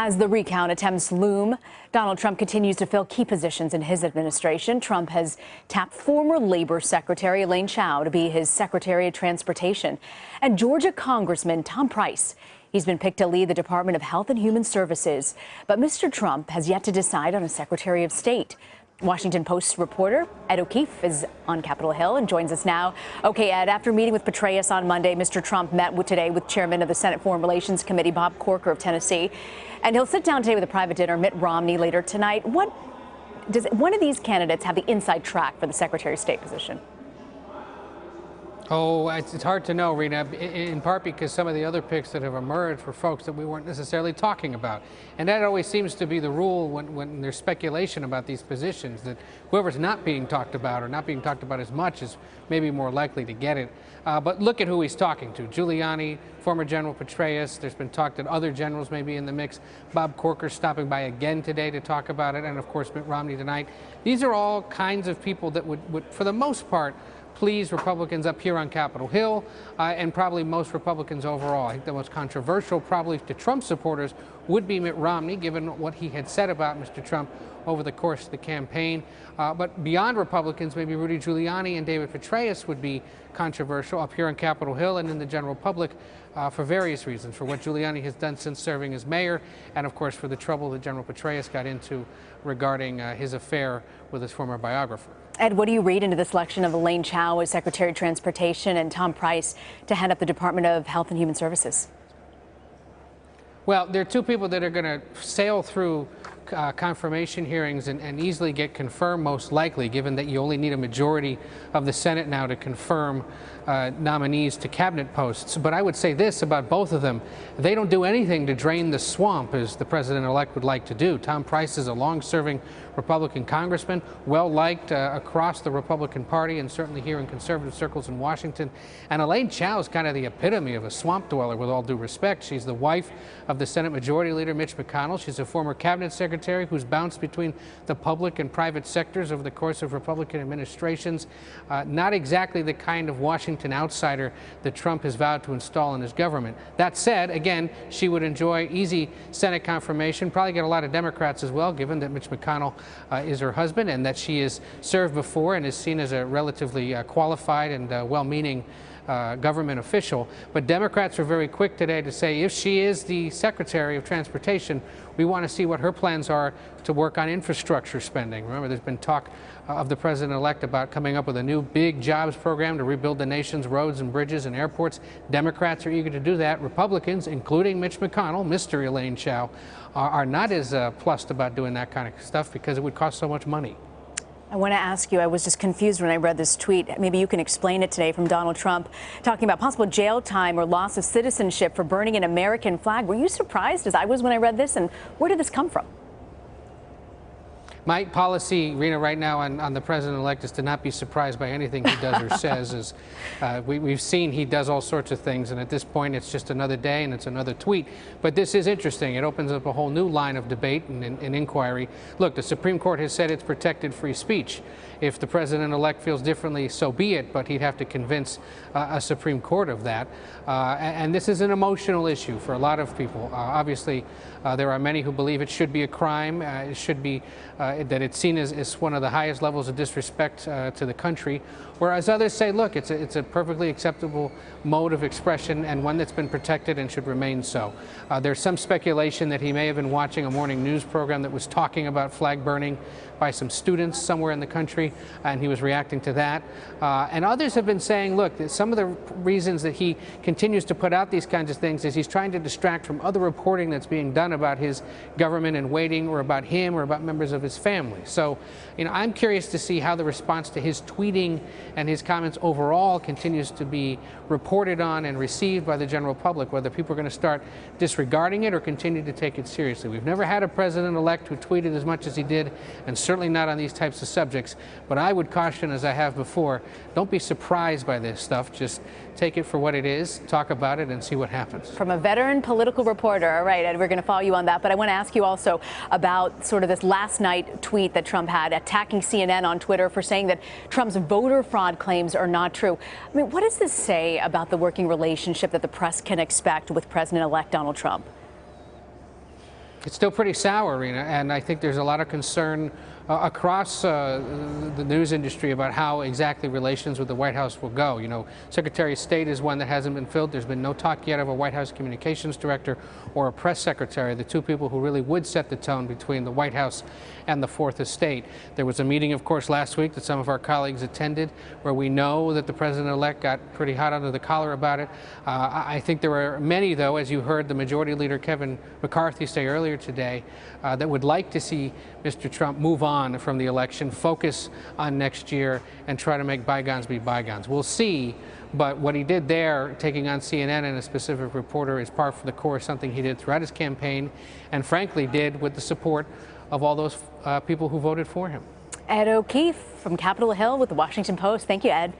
As the recount attempts loom, Donald Trump continues to fill key positions in his administration. Trump has tapped former Labor Secretary Elaine Chao to be his Secretary of Transportation, and Georgia Congressman Tom Price. He's been picked to lead the Department of Health and Human Services. But Mr. Trump has yet to decide on a Secretary of State. Washington Post reporter Ed O'Keefe is on Capitol Hill and joins us now. Okay, Ed, after meeting with Petraeus on Monday, Mr. Trump met today with Chairman of the Senate Foreign Relations Committee, Bob Corker of Tennessee. And he'll sit down today with a private dinner, Mitt Romney, later tonight. Does one of these candidates have the inside track for the Secretary of State position? Oh, it's hard to know, Rena, in part because some of the other picks that have emerged were folks that we weren't necessarily talking about. And that always seems to be the rule when there's speculation about these positions, that whoever's not being talked about or not being talked about as much is maybe more likely to get it. But look at who he's talking to. Giuliani, former General Petraeus. There's been talk that other generals may be in the mix. Bob Corker stopping by again today to talk about it. And, of course, Mitt Romney tonight. These are all kinds of people that would for the most part, please Republicans up here on Capitol Hill and probably most Republicans overall. I think the most controversial probably to Trump supporters would be Mitt Romney, given what he had said about Mr. Trump over the course of the campaign. But beyond Republicans, maybe Rudy Giuliani and David Petraeus would be controversial up here on Capitol Hill and in the general public for various reasons, for what Giuliani has done since serving as mayor, and of course for the trouble that General Petraeus got into regarding his affair with his former biographer. Ed, what do you read into the selection of Elaine Chao as Secretary of Transportation and Tom Price to head up the Department of Health and Human Services? Well, there are two people that are going to sail through confirmation hearings and easily get confirmed, most likely, given that you only need a majority of the Senate now to confirm nominees to cabinet posts. But I would say this about both of them: they don't do anything to drain the swamp, as the president-elect would like to do. Tom Price is a long-serving Republican congressman, well-liked across the Republican Party and certainly here in conservative circles in Washington. And Elaine Chao is kind of the epitome of a swamp dweller, with all due respect. She's the wife of the Senate Majority Leader Mitch McConnell. She's a former cabinet secretary who's bounced between the public and private sectors over the course of Republican administrations. Not exactly the kind of Washington outsider that Trump has vowed to install in his government. That said, again, she would enjoy easy Senate confirmation, probably get a lot of Democrats as well, given that Mitch McConnell is her husband and that she has served before and is seen as a relatively qualified and well-meaning government official. But Democrats are very quick today to say, if she is the Secretary of Transportation, we want to see what her plans are to work on infrastructure spending. Remember, there's been talk of the president-elect about coming up with a new big jobs program to rebuild the nation's roads and bridges and airports. Democrats are eager to do that. Republicans, including Mitch McConnell, Mr. Elaine Chao, are not as plussed about doing that kind of stuff because it would cost so much money. I want to ask you, I was just confused when I read this tweet. Maybe you can explain it today from Donald Trump, talking about possible jail time or loss of citizenship for burning an American flag. Were you surprised, as I was when I read this, and where did this come from? My policy, Rena, right now on the president-elect is to not be surprised by anything he does or says. We've seen he does all sorts of things, and at this point it's just another day and it's another tweet. But this is interesting. It opens up a whole new line of debate and inquiry. Look, the Supreme Court has said it's protected free speech. If the president-elect feels differently, so be it, but he'd have to convince a Supreme Court of that. And this is an emotional issue for a lot of people. Obviously, there are many who believe it should be a crime. It should be that it's seen as one of the highest levels of disrespect to the country, whereas others say, look, it's a perfectly acceptable mode of expression and one that's been protected and should remain so. There's some speculation that he may have been watching a morning news program that was talking about flag burning by some students somewhere in the country, and he was reacting to that. And others have been saying, look, that some of the reasons that he continues to put out these kinds of things is he's trying to distract from other reporting that's being done about his government in waiting, or about him, or about members of his family. So, I'm curious to see how the response to his tweeting and his comments overall continues to be reported on and received by the general public, whether people are going to start disregarding it or continue to take it seriously. We've never had a president-elect who tweeted as much as he did, and certainly not on these types of subjects. But I would caution, as I have before, don't be surprised by this stuff. Just take it for what it is, talk about it, and see what happens. From a veteran political reporter. All right, Ed, we're going to follow you on that. But I want to ask you also about sort of this last night tweet that Trump had, attacking CNN on Twitter for saying that Trump's voter fraud claims are not true. I mean, what does this say about the working relationship that the press can expect with President-elect Donald Trump? It's still pretty sour, Rena, and I think there's a lot of concern across the news industry about how exactly relations with the White House will go. You know, Secretary of State is one that hasn't been filled. There's been no talk yet of a White House communications director or a press secretary, the two people who really would set the tone between the White House and the Fourth Estate. There was a meeting, of course, last week that some of our colleagues attended where we know that the president-elect got pretty hot under the collar about it. I think there were many, though, as you heard the Majority Leader Kevin McCarthy say earlier today, that would like to see Mr. Trump move on from the election, focus on next year, and try to make bygones be bygones. We'll see, but what he did there, taking on CNN and a specific reporter, is par for the course, something he did throughout his campaign, and frankly did with the support of all those people who voted for him. Ed O'Keefe from Capitol Hill with the Washington Post. Thank you, Ed.